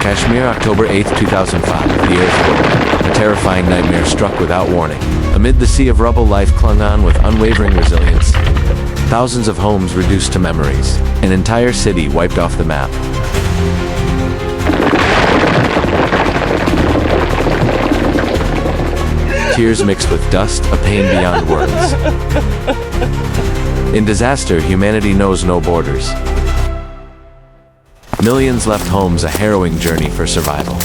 Kashmir, October 8, 2005. The earth rolled. A terrifying nightmare struck without warning. Amid the sea of rubble, life clung on with unwavering resilience. Thousands of homes reduced to memories. An entire city wiped off the map. Tears mixed with dust, a pain beyond words. In disaster, humanity knows no borders. Millions left homes, a harrowing journey for survival.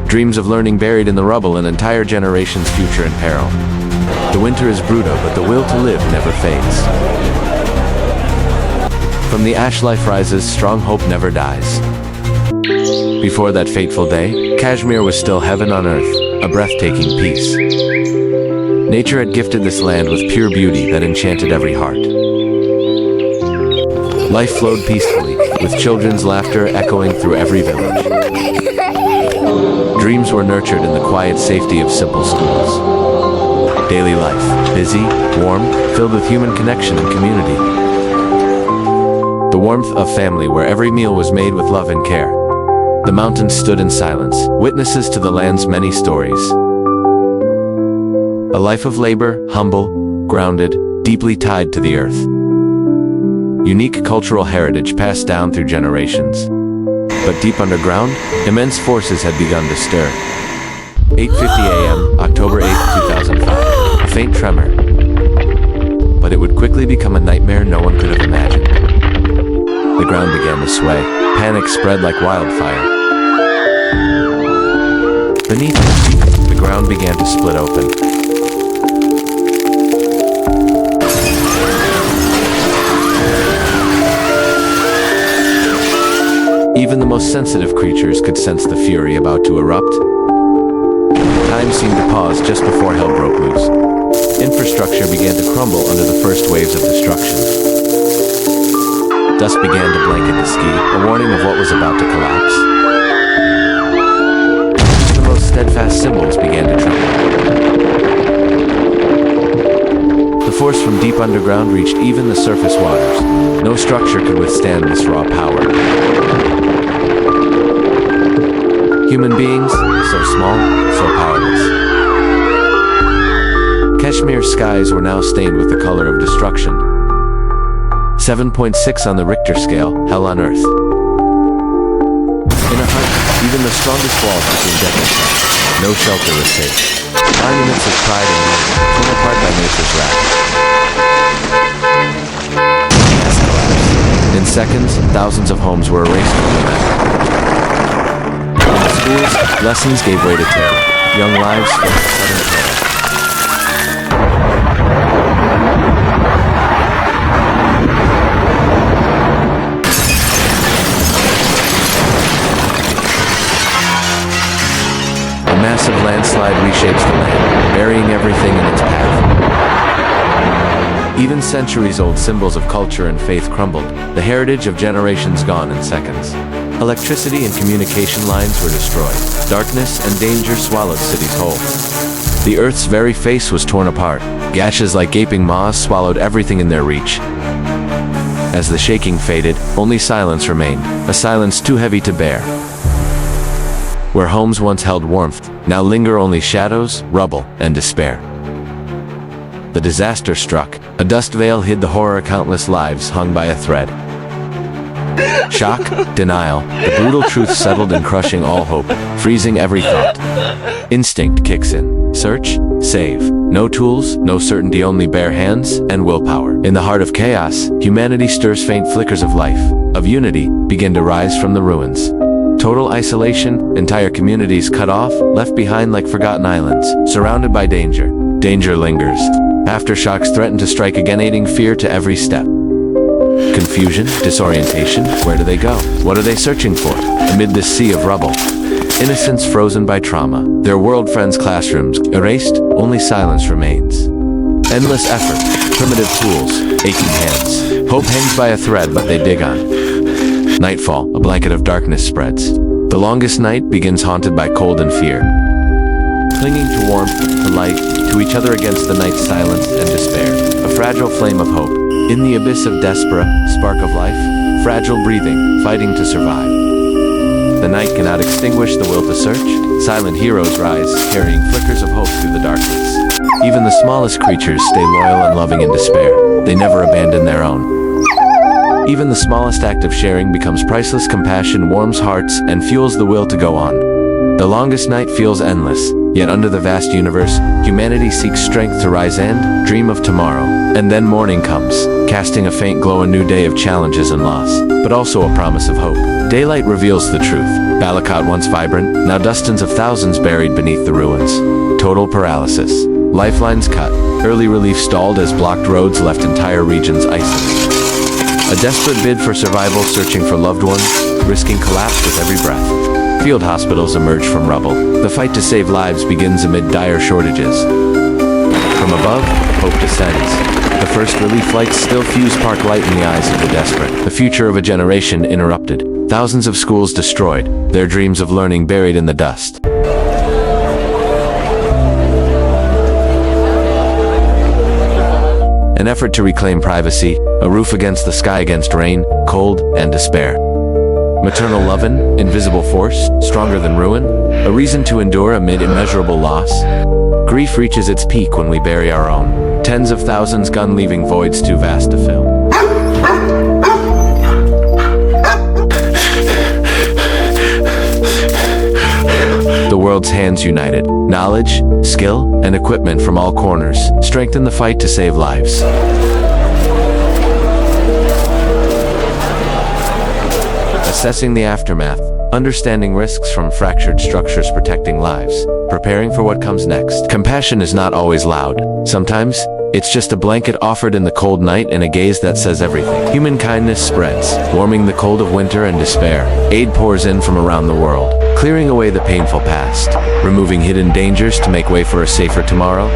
Dreams of learning buried in the rubble, an entire generation's future in peril. The winter is brutal, but the will to live never fades. From the ash life rises, strong hope never dies. Before that fateful day, Kashmir was still heaven on earth, a breathtaking peace. Nature had gifted this land with pure beauty that enchanted every heart. Life flowed peacefully, with children's laughter echoing through every village. Dreams were nurtured in the quiet safety of simple schools. Daily life, busy, warm, filled with human connection and community. The warmth of family where every meal was made with love and care. The mountains stood in silence, witnesses to the land's many stories. A life of labor, humble, grounded, deeply tied to the earth. Unique cultural heritage passed down through generations. But deep underground, immense forces had begun to stir. 8:50 a.m., October 8, 2005. A faint tremor. But it would quickly become a nightmare no one could have imagined. The ground began to sway. Panic spread like wildfire. Beneath his feet, the ground began to split open. Even the most sensitive creatures could sense the fury about to erupt. Time seemed to pause just before hell broke loose. Infrastructure began to crumble under the first waves of destruction. Dust began to blanket the ski, a warning of what was about to collapse. The most steadfast symbols began to tremble. The force from deep underground reached even the surface waters. No structure could withstand this raw power. Human beings, so small, so powerless. Kashmir's skies were now stained with the color of destruction. 7.6 on the Richter scale, hell on earth. In a hunt, even the strongest walls became deadly. No shelter was safe. Monuments of pride and unity, torn apart by nature's wrath. In seconds, thousands of homes were erased from the map. In the schools, lessons gave way to terror. Young lives faced sudden peril. A massive landslide reshapes the land, burying everything in its path. Even centuries-old symbols of culture and faith crumbled, the heritage of generations gone in seconds. Electricity and communication lines were destroyed. Darkness and danger swallowed cities whole. The earth's very face was torn apart. Gashes like gaping maws swallowed everything in their reach. As the shaking faded, only silence remained, a silence too heavy to bear. Where homes once held warmth, now linger only shadows, rubble, and despair. The disaster struck. A dust veil hid the horror, countless lives hung by a thread. Shock, denial, the brutal truth settled in, crushing all hope, freezing every thought. Instinct kicks in. Search, save. No tools, no certainty, only bare hands and willpower. In the heart of chaos, humanity stirs faint flickers of life, of unity, begin to rise from the ruins. Total isolation, entire communities cut off, left behind like forgotten islands, surrounded by danger. Danger lingers. Aftershocks threaten to strike again, adding fear to every step. Confusion, disorientation, where do they go? What are they searching for? Amid this sea of rubble. Innocence frozen by trauma. Their world friends' classrooms erased, only silence remains. Endless effort, primitive tools, aching hands. Hope hangs by a thread, but they dig on. Nightfall, a blanket of darkness spreads. The longest night begins, haunted by cold and fear. Clinging to warmth, to light, to each other against the night's silence and despair. A fragile flame of hope. In the abyss of despair, spark of life, fragile breathing, fighting to survive. The night cannot extinguish the will to search. Silent heroes rise, carrying flickers of hope through the darkness. Even the smallest creatures stay loyal and loving in despair. They never abandon their own. Even the smallest act of sharing becomes priceless. Compassion warms hearts and fuels the will to go on. The longest night feels endless, yet under the vast universe, humanity seeks strength to rise and dream of tomorrow. And then morning comes, casting a faint glow, a new day of challenges and loss, but also a promise of hope. Daylight reveals the truth. Balakot, once vibrant, now dozens of thousands buried beneath the ruins. Total paralysis. Lifelines cut. Early relief stalled as blocked roads left entire regions isolated. A desperate bid for survival, searching for loved ones, risking collapse with every breath. Field hospitals emerge from rubble. The fight to save lives begins amid dire shortages. From above, hope descends. The first relief flights still fuse spark light in the eyes of the desperate. The future of a generation interrupted. Thousands of schools destroyed, their dreams of learning buried in the dust. An effort to reclaim privacy, a roof against the sky against rain, cold, and despair. Maternal love, an invisible force, stronger than ruin, a reason to endure amid immeasurable loss. Grief reaches its peak when we bury our own. Tens of thousands gone, leaving voids too vast to fill. The world's hands united. Knowledge, skill, and equipment from all corners strengthen the fight to save lives. Assessing the aftermath, understanding risks from fractured structures, protecting lives, preparing for what comes next. Compassion is not always loud. Sometimes, it's just a blanket offered in the cold night and a gaze that says everything. Human kindness spreads, warming the cold of winter and despair. Aid pours in from around the world, clearing away the painful past, removing hidden dangers to make way for a safer tomorrow.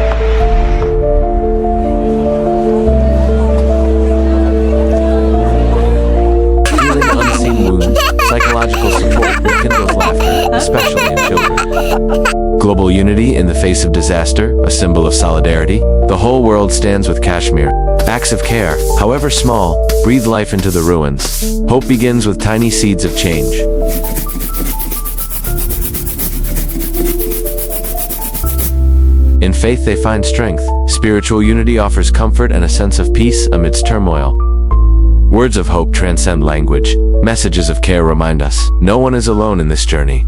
Psychological support rekindles laughter, especially in children. Global unity in the face of disaster, a symbol of solidarity. The whole world stands with Kashmir. Acts of care, however small, breathe life into the ruins. Hope begins with tiny seeds of change. In faith they find strength. Spiritual unity offers comfort and a sense of peace amidst turmoil. Words of hope transcend language. Messages of care remind us, no one is alone in this journey.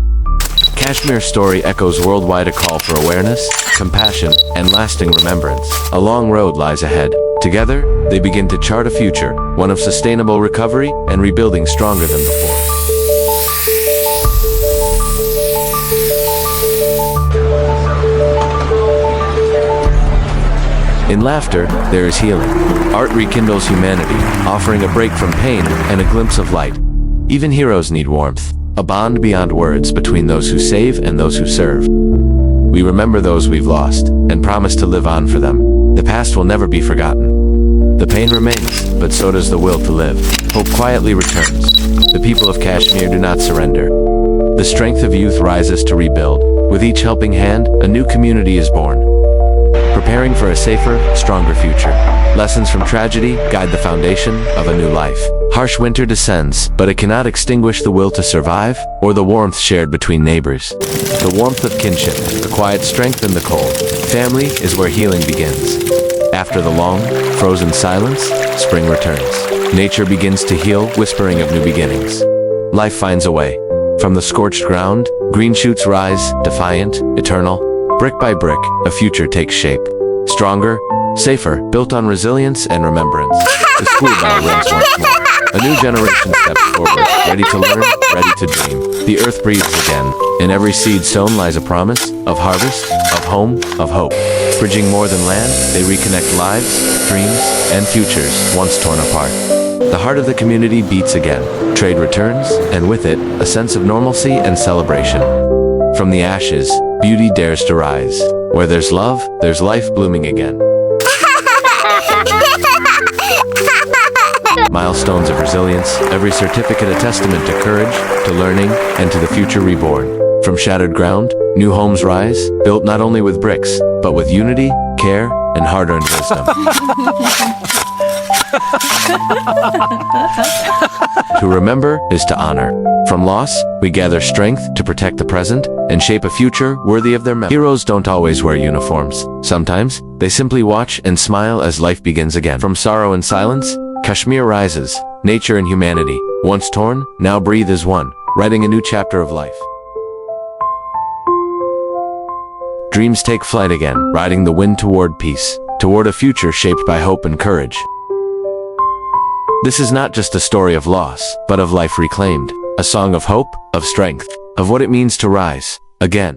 Kashmir's story echoes worldwide, a call for awareness, compassion, and lasting remembrance. A long road lies ahead. Together, they begin to chart a future, one of sustainable recovery and rebuilding stronger than before. In laughter, there is healing. Art rekindles humanity, offering a break from pain and a glimpse of light. Even heroes need warmth, a bond beyond words between those who save and those who serve. We remember those we've lost, and promise to live on for them. The past will never be forgotten. The pain remains, but so does the will to live. Hope quietly returns. The people of Kashmir do not surrender. The strength of youth rises to rebuild. With each helping hand, a new community is born, preparing for a safer, stronger future. Lessons from tragedy guide the foundation of a new life. Harsh winter descends, but it cannot extinguish the will to survive or the warmth shared between neighbors. The warmth of kinship, the quiet strength in the cold. Family is where healing begins. After the long, frozen silence, spring returns. Nature begins to heal, whispering of new beginnings. Life finds a way. From the scorched ground, green shoots rise, defiant, eternal. Brick by brick, a future takes shape. Stronger, safer, built on resilience and remembrance. The school bell rings once more. A new generation steps forward, ready to learn, ready to dream. The earth breathes again. In every seed sown lies a promise of harvest, of home, of hope. Bridging more than land, they reconnect lives, dreams, and futures once torn apart. The heart of the community beats again. Trade returns, and with it, a sense of normalcy and celebration. From the ashes, beauty dares to rise. Where there's love, there's life blooming again. Milestones of resilience, every certificate a testament to courage, to learning, and to the future reborn. From shattered ground, new homes rise, built not only with bricks, but with unity, care, and hard-earned wisdom. To remember is to honor. From loss, we gather strength to protect the present and shape a future worthy of their memory. Heroes don't always wear uniforms. Sometimes, they simply watch and smile as life begins again. From sorrow and silence, Kashmir rises. Nature and humanity, once torn, now breathe as one, writing a new chapter of life. Dreams take flight again, riding the wind toward peace, toward a future shaped by hope and courage. This is not just a story of loss, but of life reclaimed, a song of hope, of strength, of what it means to rise again.